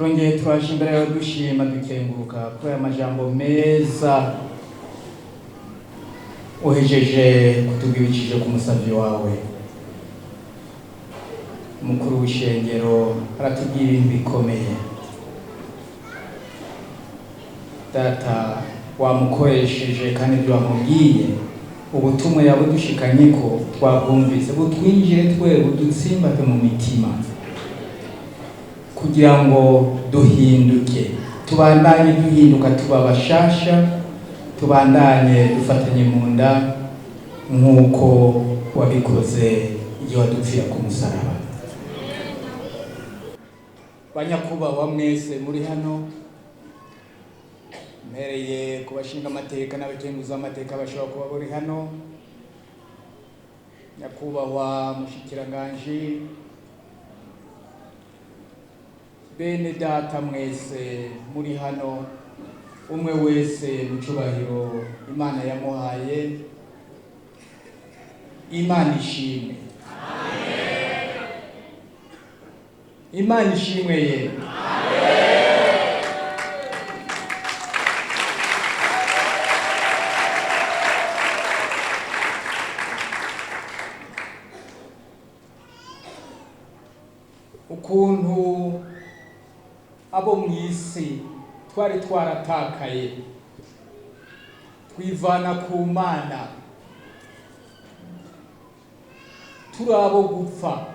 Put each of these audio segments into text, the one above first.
twongeye turashimira dushima dukenguruka ko amajambo meza uhejeje kutubwibikije ku musavyi wawe mukuru w'ishengero aratubwira ibintu bikomeye. Data wamukoresheje kandi ibyo wamubwiye ubutumwa yabudushikanye ko twabwumvise butwinjire twe budutsimbate mu mitima kugira ngo duhinduke, tubandanye duhinduka tuba bashasha, tubandanye dufatanye mu nda nk'uko wabikoze igihe wadupfira ku musaraba. Banyakubahwa mwese muri hano, mpereye ku bashinga amateka n'abakenguza amateka bashobora kuba bari hano, nyakubahwa mushikiranganje, bene data mwese muri hano, umwe wese mu cubahiro Imana yamuhaye, Imana ishimwe. Amen. Imana ishimwe ye. Amen. Ukuntu abo mwisi twari twaratakaye twivana ku Mana turabo gupfa,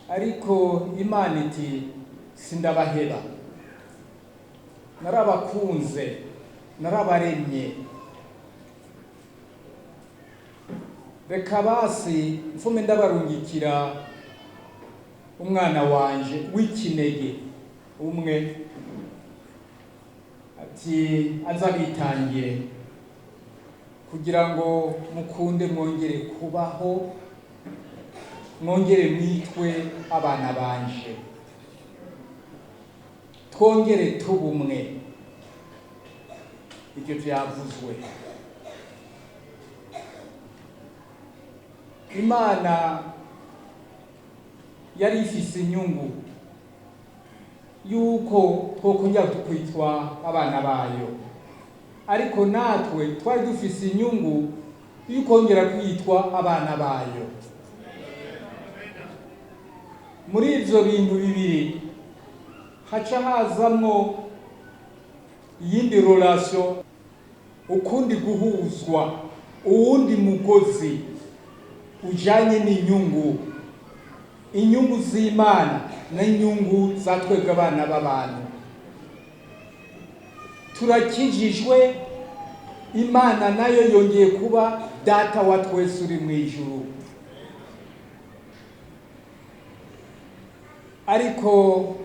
ariko Imana iti sindabaheba, narabakunze narabaremye, reka basi mfume ndabarungikira umwana wanje w'ikinege umwe, ati azabitangire kugira ngo mukunde mwongere kubaho, mwongere mwitwe abana banje, twongere tubumwe. Ibyo byavuzwe. Imana yari ifise inyungu yuko twokongera tukwitwa abana bayo, ariko natwe twari dufise inyungu y'ukongera kwitwa abana bayo. Muri ivyo bintu bibiri haca hazamwo iyindi relation, ukundi guhuzwa, uwundi mugozi ujanye n'inyungu, inyungu z'Imana n'inyungu za twebwe abana b'abantu. Turakijijwe, Imana nayo yongeye kuba data wa twese uri mu ijuru. Ariko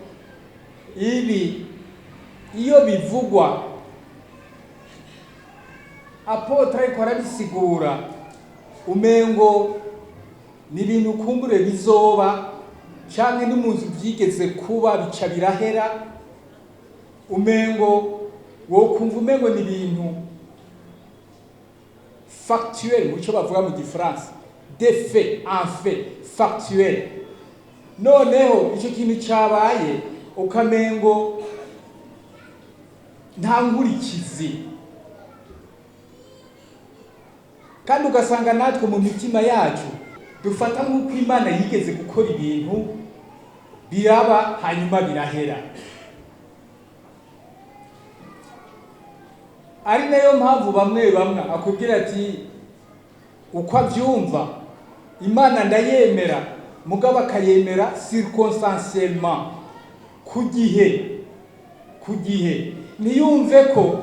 ibi iyo bivugwa, apotre ariko arabisigura umengo ni ibintu kumbure bizoba canke n'umuntu byigeze kuba bica birahera, umengo wokumva umengo ni ibintu factuel, muco bavuga mu Gifaransa, des faits, en fait, factuel. Noneho ico kintu cabaye ukamengo nta nkurikizi, kandi ugasanga natwe mu mitima yacu dufata nk'uko Imana yigeze gukora ibintu biraba hanyuma birahera. Ari nayo mpamvu bamwe bamwe akubwira ati uko abyumva Imana ndayemera, mugabo akayemera circonstanciellement, ku gihe niyumve ko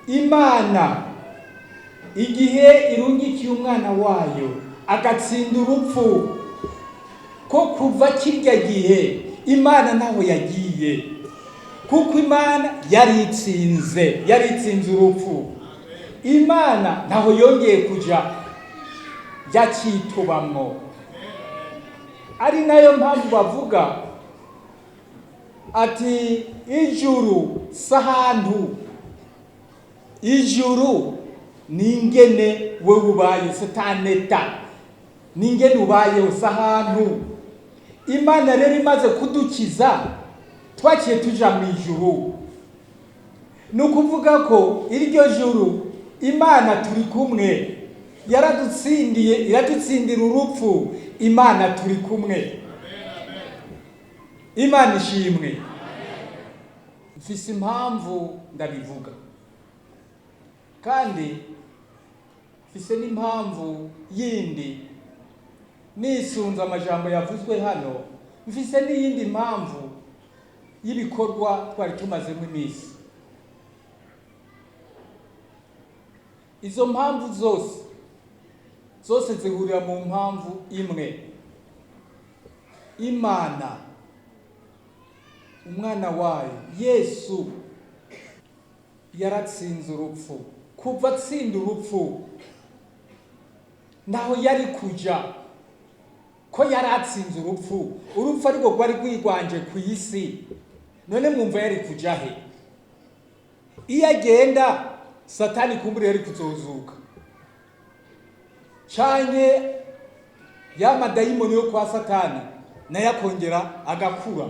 Imana igihe irungikiye umwana wayo agatsinda urupfu, ko kuva kirya gihe Imana naho yagiye, kuko Imana yaritsinze urupfu. Imana naho yongeye kuja yakitubamwo. Ari nayo mpamvu bavuga ati ijuru sahantu, ijuru ningene wewe ubaye, c'est un état, ningene ubaye sahantu. Imana rero imaze kudukiza twaciye tuja mu ijuru. Ni ukuvuga ko iryo juru Imana turi kumwe, yaradutsindiye, iradutsindira urupfu. Imana turi kumwe. Imana ishimwe. Mfise impamvu ndabivuga, kandi mfise n'impamvu yindi nisunze amajambo yavuzwe hano. Mfise n'iyindi mpamvu y'ibikorwa twari tumazemo iminsi. Izo mpamvu zose zihurira mu mpamvu imwe. Imana, umwana wayo Yesu yaratsinze urupfu. Kuva atsinda urupfu naho yari kuja, ko yaratsinze urupfu. Urupfu ariko rwari rwigwanje ku isi. None mwumva yari kuja he? Iyo agenda Satani kumbure yari kuzozuka, canke ya madayimoni yo kwa Satani nayo akongera agakura.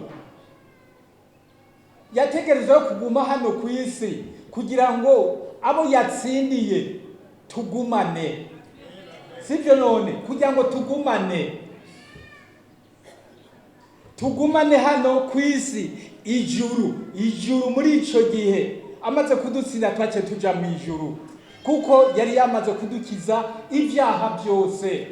Yategereje kuguma hano ku isi kugira ngo abo yatsindiye tugumane. Sivyo none? Kugira ngo tugumane hano ku isi. Ijuru muri ico gihe amaze kudutsinda twace tuja mu ijuru, kuko yari yamaze kudukiza ibyaha byose.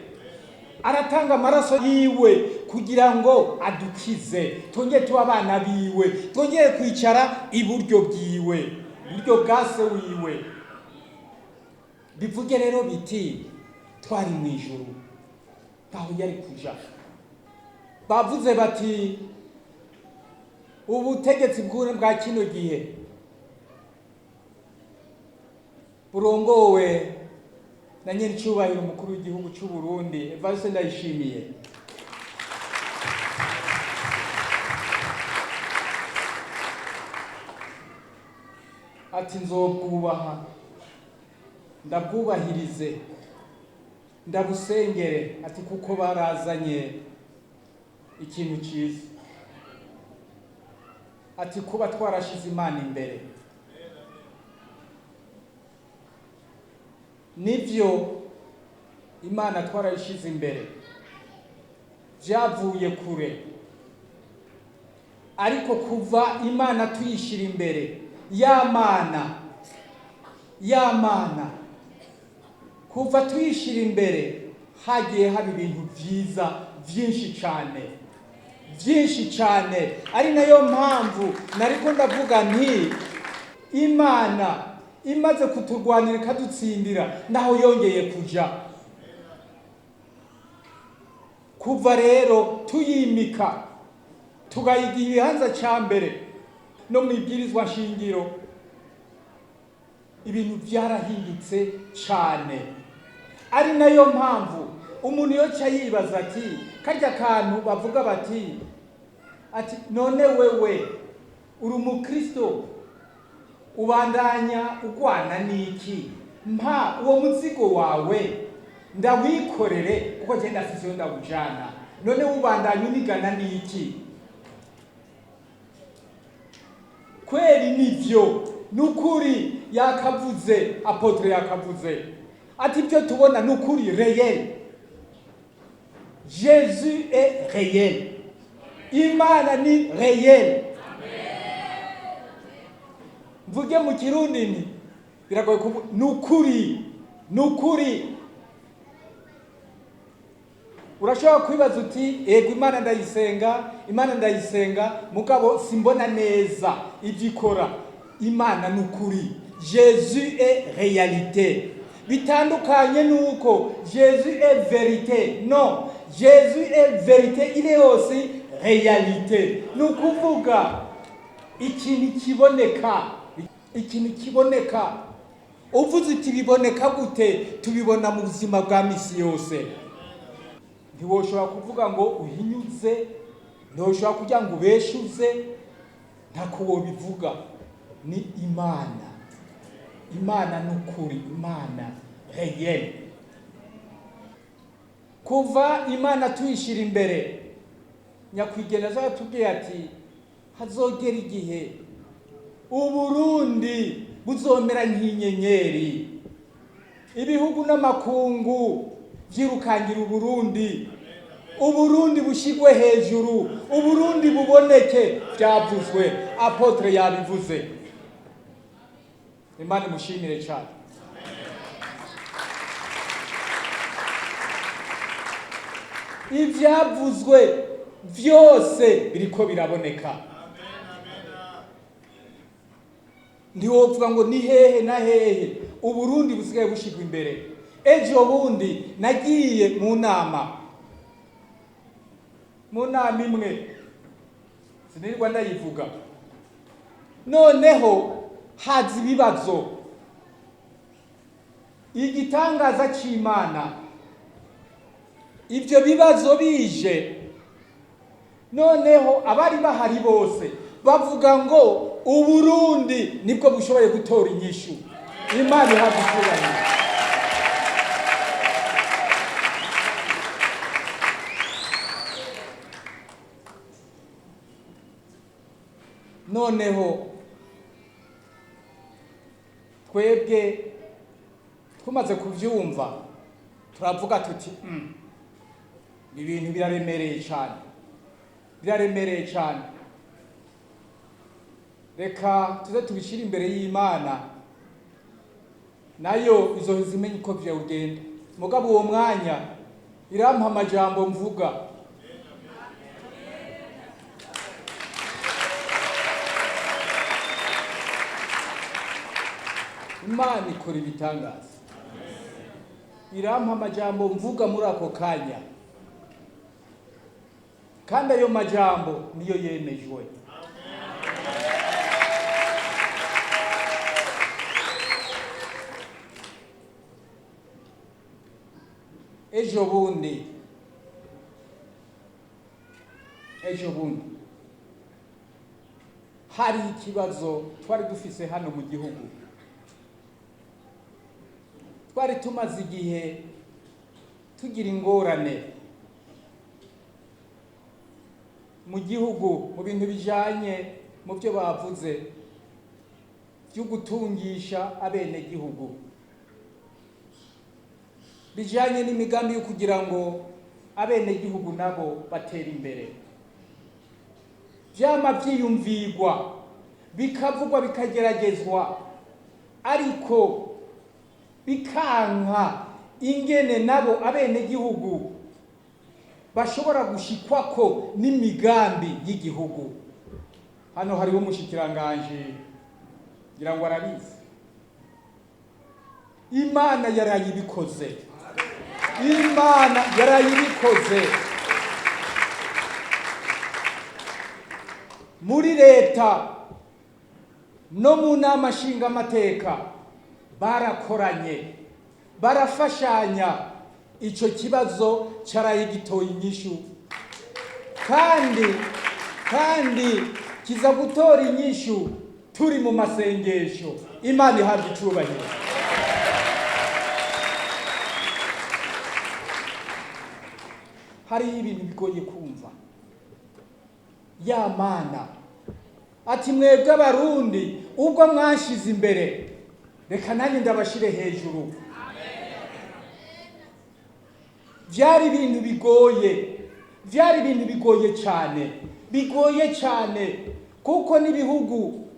Aratanga amaraso yiwe kugira ngo adukize, twongere tuba abana biwe, twongere kwicara iburyo bwiwe, iburyo bwa se wiwe. Bivuge rero biti twari mu ijuru, aho yari kuja. Bavuze bati ubutegetsi bwa kino gihe burongowe na nyir'icyubahiro umukuru w'igihugu cy'u Burundi, Evariste Ndayishimiye. Ati nzobwubaha, ndabwubahirize, ndabusengere. Ati kuko barazanye ikintu cyiza. Ati kuba twarashize Imana imbere. Nivyo, Imana twarayishize imbere, byavuye kure. Ariko kuva Imana tuyishira imbere, ya Mana kuva tuyishira imbere, hagiye haba ibintu byiza byinshi cyane. Ari nayo mpamvu nariko ndavuga nti Imana imaze kuturwanira ikadutsindira, naho yongeye kuja. Kuva rero tuyimika tugayigira ibihanza ca mbere no mu ibwirizwa nshingiro, ibintu byarahindutse cyane. Ari nayo mpamvu umuntu yoca yibaza ati karya kantu bavuga bati none wewe uri umukristo ubandanya ugwana niki? Mpa uwo muzigo wawe ndawikorere, kuko je ndafise ndawujana. None ubandanya unigana niki? Kweli nivyo, nukuri yakavuze, apotre yakavuze ati byo tubona nukuri réel. Jésus est réel. Imana ni réel. Mvuge mu Kirundi ni biragoye kuvuga nukuri. Urashobora kwibaza uti ego Imana ndayisenga mugabo simbona neza ibyo ikora. Imana nukuri. Jésus est réalité. Bitandukanye nuko Jésus est vérité. Non, Jésus est vérité, il est aussi réalité. Nukuvuga ikintu kiboneka. Uvuze iti biboneka gute? Tubibona mu buzima bwa misi yose. Ntiwoshobora kuvuga ngo uhinyuze, ntiwoshobora kugira ngo ubeshuze, ntakuwo bivuga. Ni Imana nukuri, Imana réel. Kuva Imana tuyishira imbere, nyakwigenda azatubwiye ati hazogera igihe Uburundi buzomera nk'inyenyeri, ibihugu n'amakungu vyirukangira Uburundi, Uburundi bushigwe hejuru, Uburundi buboneke. Vyavuzwe, apotre yabivuze. Imana mushimire cyane. Ivyavuzwe vyose biriko biraboneka. Ntiwovuga ngo ni hehe na hehe Uburundi busigaye bushigwa imbere. Ejo bundi nagiye mu nama imwe, sinirwa ndayivuga, noneho haza ibibazo. Igitangaza c'Imana, ivyo bibazo bije, noneho abari bahari bose bavuga ngo Uburundi nibwo bushoboye gutora inyishu. Imana ihabwe icyubahiro. Noneho twebwe tumaze kuvyumva turavuga tuti ibintu biraremereye cyane, reka tuze tubishira imbere y'Imana, nayo izoheza imenye uko vyogenda. Mugabo uwo mwanya irampa amajambo mvuga. Imana ikora ibitangaza. Irampa amajambo mvuga muri ako kanya, kandi ayo majambo niyo yemejwe. Ejo bundi hari ikibazo twari dufise hano mu gihugu. Twari tumaze igihe tugira ingorane mu gihugu mu bintu bijanye mu byo bavuze byo gutungisha abene gihugu, bijanye n'imigambi yo kugira ngo abene gihugu nabo batera imbere. Vyama vyiyumvirwa, bikavugwa, bikageragezwa, ariko bikanka ingene nabo abene gihugu bashobora gushikwako n'imigambi y'igihugu. Hano hariho umushikiranganje ngira ngo arabizi. Imana yarayibikoze. Imana yarayibikoze. Muri leta no mu nama nshingamateka barakoranye, barafashanya, ico kibazo caraye gitoye inyishu, kandi kiza gutora inyishu turi mu masengesho. Imana ihabwe icubahiro. Hari ibintu bigoye kumva. Ya Mana ati mwebwe abarundi ubwo mwanshize imbere, reka nanjye ndabashire hejuru. Vyari ibintu bigoye cyane, kuko n'ibihugu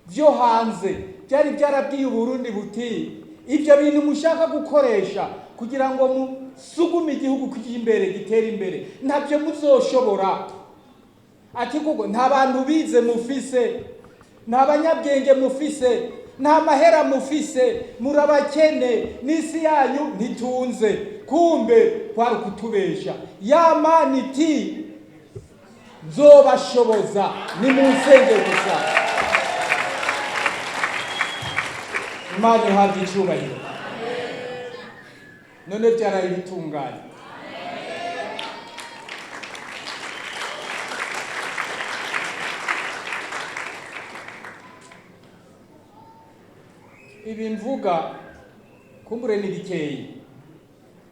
vyo hanze byari byarabwiye Uburundi buti ivyo bintu mushaka gukoresha kugira ngo musugume igihugu kujya imbere, gitera imbere, ntabyo muzoshobora. Ati kuko nta bantu bize mufise, nta banyabwenge mufise, nta mahera mufise, murabakene, n'isi yanyu ntitunze. Kumbe kwari kutubesha. Ya Mana iti nzobashoboza nimunsenge gusa. Imana ihabwe icubahiro. None byaraye bitunganye. Ibi mvuga kumbure ni bikeyi,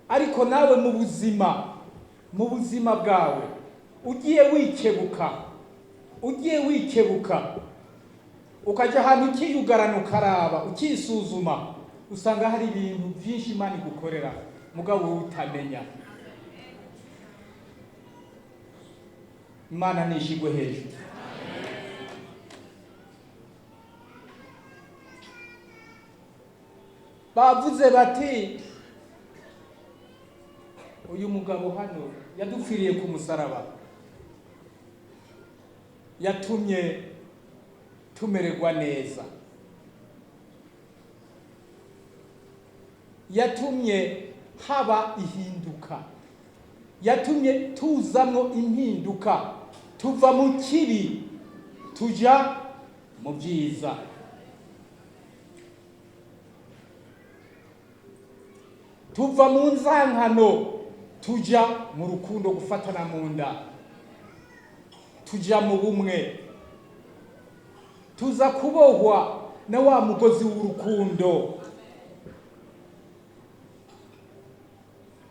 ariko nawe mu buzima bwawe ugiye wikebuka ukajya ahantu ukiyugarana ukaraba ukisuzuma, usanga hari ibintu byinshi Imana igukorera mugabo utamenya. Imana nishigwe hejuru. Bavuze bati uyu mugabo hano yadupfiriye ku musaraba, yatumye tumererwa neza, yatumye haba ihinduka, yatumye tuzamwo impinduka, tuva mu kibi tuja mu byiza. Tuva mu nzankano tuja mu rukundo, gufatana mu nda, tuja mu bumwe, tuza kubohwa na wa mugozi w'urukundo,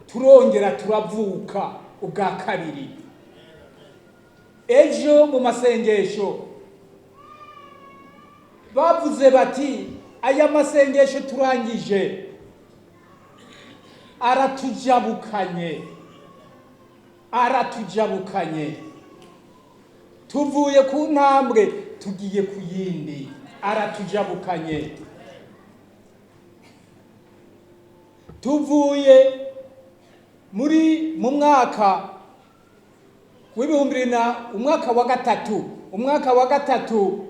turongera turavuka ubwa kabiri. Ejo mu masengesho bavuze bati aya masengesho turangije aratujabukanye, tuvuye ku ntambwe tugiye ku yindi, aratujabukanye. Tuvuye mu mwaka w'ibihumbi umwaka wa gatatu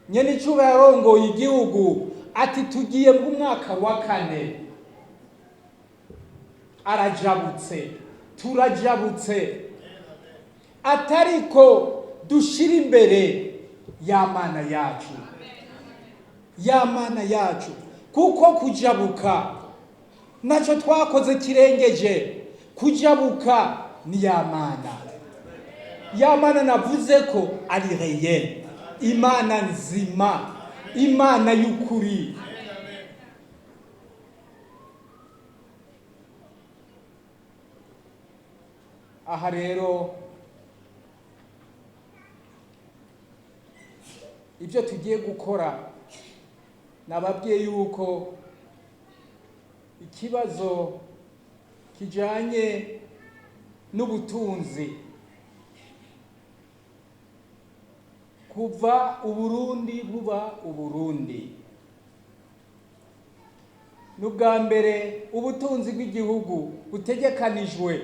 nyene icuba yarongoye igihugu ati tugiye mu mwaka wa 4. Arajabutse, turajabutse, atariko dushira imbere y'Imana yacu, kuko kujabuka naco twakoze kirengeje. Kujabuka ni y'Imana navuze ko ari reyel, Imana nzima, Imana y'ukuri. Aha rero ibyo tugiye gukora, nababwiye yuko ikibazo kijanye n'ubutunzi kuva Uburundi buba Uburundi, n'ubwa mbere ubutunzi bw'igihugu butegekanijwe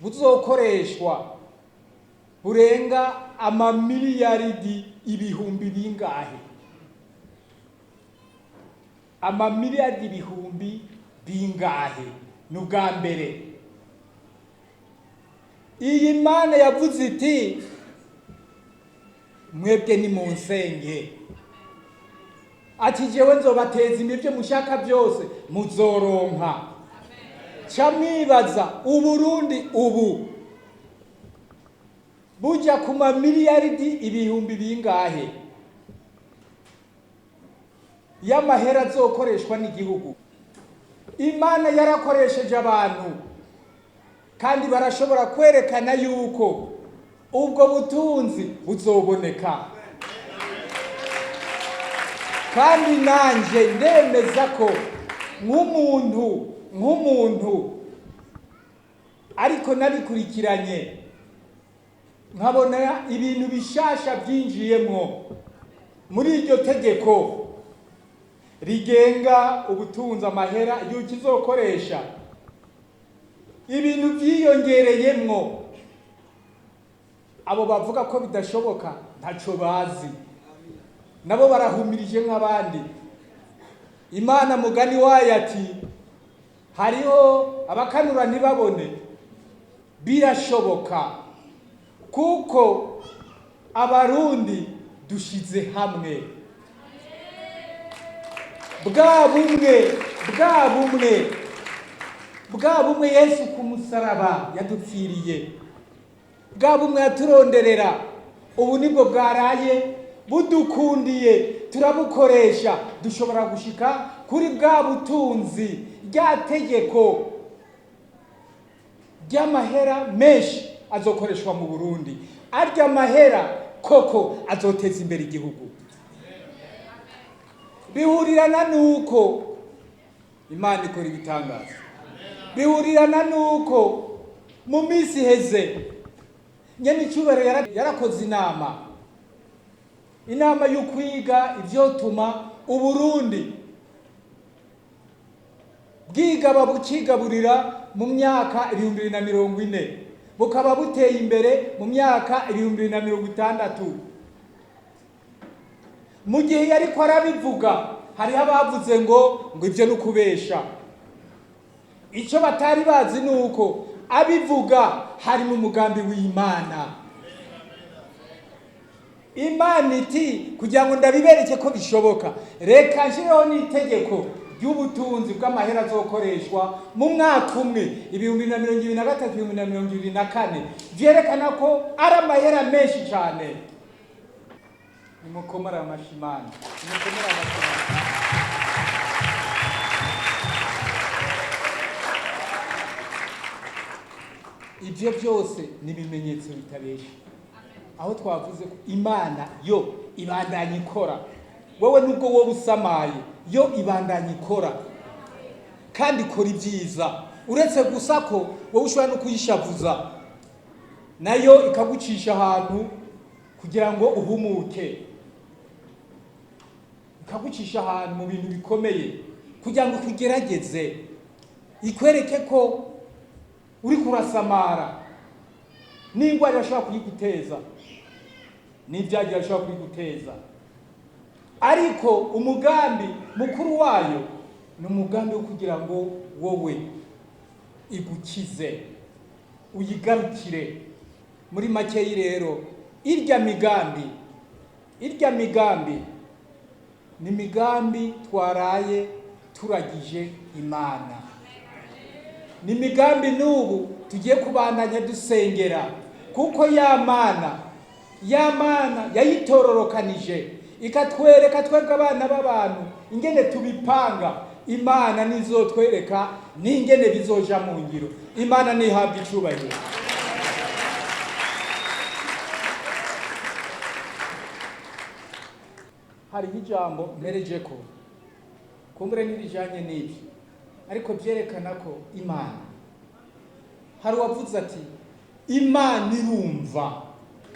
buzokoreshwa burenga amamiliyaridi ibihumbi bingahe, amamiliyaridi ibihumbi bingahe. N'ubwa mbere iyi Mana yavuze iti mwebwe ni munsenge, ati jewe nzobateza ibyo mushaka byose muzoronka. Ca mwibaza Uburundi ubu buja ku mamiliyaridi ibihumbi bingahe y'amahera azokoreshwa n'igihugu. Imana yarakoresheje abantu kandi barashobora kwerekana yuko ubwo butunzi buzoboneka, kandi nanje ndemeza ko nk'umuntu ariko nabikurikiranye nkabona ibintu bishasha byinjiyemwo muri iryo tegeko rigenga ubutunzi, amahera yuko izokoresha, ibintu byiyongereyemwo. Abo bavuga ko bidashoboka ntaco bazi, nabo barahumirije nk'abandi. Imana mugani wayo ati hariho abakanura ntibabone, birashoboka kuko abarundi dushize hamwe. Bwa bumwe Yesu ku musaraba yadupfiriye, bwa bumwe yaturonderera, ubu nibwo bwaraye budukundiye, turabukoresha, dushobora gushika kuri bwa butunzi, rya tegeko ry'amahera menshi azokoreshwa mu Burundi, arya mahera koko azoteza imbere igihugu. Bihurirana nuko Imana ikora ibitangaza, bihurirana nuko mu minsi heze nyene icyubahiro yarakoze inama yo kwiga ivyotuma Uburundi bwigaba bukigaburira mu myaka 2040 bukaba buteye imbere mu myaka 2060. Mu gihe yariko arabivuga hariho abavuze ngo ibyo nukubesha. Icyo batari bazi nuko abivuga hari mu mugambi w'Imana. Imana iti kugira ngo ndabibereke ko bishoboka, reka nshyireho n'itegeko ry'ubutunzi bw'amahera azokoreshwa mu mwaka umwe 2023-2024 vyerekana ko ari amahera menshi cyane. Nimukomara amashimana, nimukomara amashimana. Ibyo byose ni ibimenyetso bitabesha. Aho twavuze ko Imana yo ibandanya ikora, wowe nubwo wowe usamaye yo ibandanya ikora kandi ikora ibyiza, uretse gusa ko wowe ushobora no kuyishavuza nayo ikagucisha ahantu kugira ngo uhumuke, ikagucisha ahantu mu bintu bikomeye kugira ngo kugerageze ikwereke ko uri kurasamara, n'ingwara irashobora kuyiguteza, n'ibyago irashobora kuyiguteza, ariko umugambi mukuru wayo ni umugambi wo kugira ngo wowe igukize uyigarukire. Muri makeyi rero irya migambi ni migambi twaraye turagije Imana, ni migambi n'ubu tugiye kubandanya dusengera, kuko ya Mana yayitororokanije ikatwereka twebwe abana b'abantu ingene tubipanga. Imana nizotwereka n'ingene bizoja mu ngiro. Imana nihabwa icubahiro. Hari ijambo mpereje ko kumbure n'irijanye n'ibyo, ariko byerekana ko Imana, hari uwavuze ati Imana irumva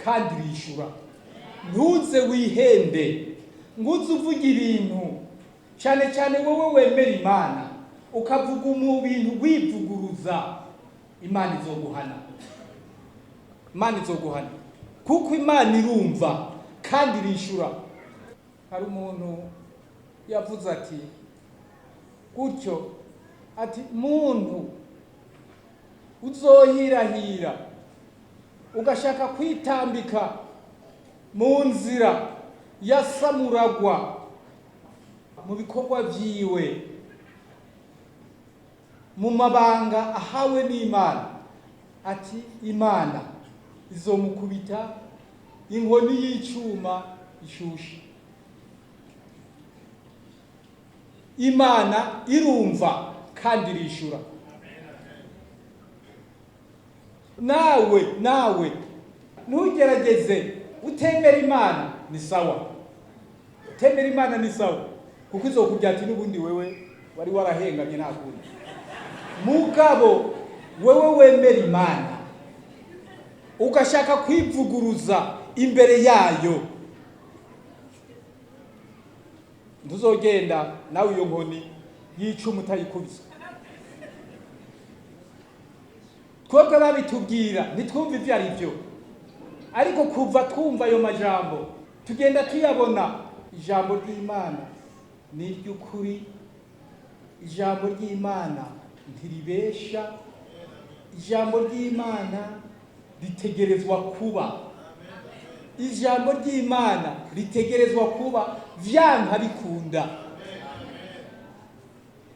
kandi irishura. Ntuze wihende nguze uvuga ibintu cyane cyane wowe wemera Imana ukavuga mu bintu wivuguruza, Imana izoguhana. Imana izoguhana kuko Imana irumva kandi irishura. Hari umuntu yavuze ati gutyo ati muntu uzohirahira ugashaka kwitambika mu nzira ya samuragwa mu bikorwa vyiwe mu mabanga ahawe n'Imana, ati Imana izomukubita inkoni y'icuma ishushe. Imana irumva kandi irishura. Nawe ntugerageze utemera Imana, ni sawa. Utemera Imana ni sawa, kuko izokubwira ati n'ubundi wewe wari warahengamye ntakundi. Mugabo wewe wemera Imana ugashaka kwivuguruza imbere yayo, ntuzogenda nawe iyo nkoni y'icuma utayikubise. Twebwe babitubwira ntitwumva ibyo ari byo, ariko kuva twumva ayo majambo tugenda tuyabona. Ijambo ry'Imana ni iry'ukuri, ijambo ry'Imana ntiribesha, ijambo ry'Imana ritegerezwa kuba, ijambo ry'Imana ritegerezwa kuba vyanka bikunda,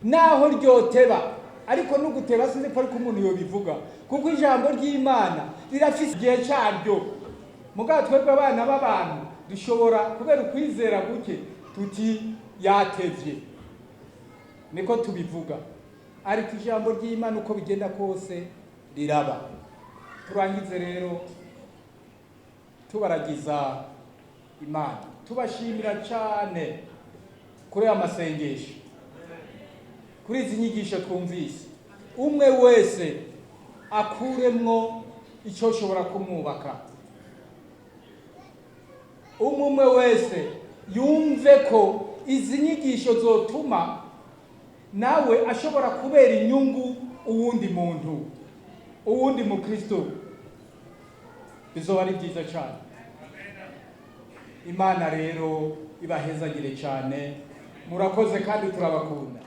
naho ryoteba. Ariko nuguteba sinzi ko ariko umuntu yobivuga, kuko ijambo ry'Imana rirafise igihe cyaryo. Mugabo twebwe abana b'abantu dushobora kubera ukwizera guke tuti yatevye, niko tubivuga. Ariko ijambo ry'Imana uko bigenda kose riraba. Turangize rero tubaragiza Imana, tubashimira cyane kuri amasengesho, kuri izi nyigisho twumvise. Umwe wese akuremwo icyo shobora kumwubaka, umwe wese yumve ko izi nyigisho zotuma nawe ashobora kubera inyungu uwundi muntu, uwundi mukristo. Bizoba ari byiza cyane. Imana rero ibahezagire cyane. Murakoze kandi turabakunda.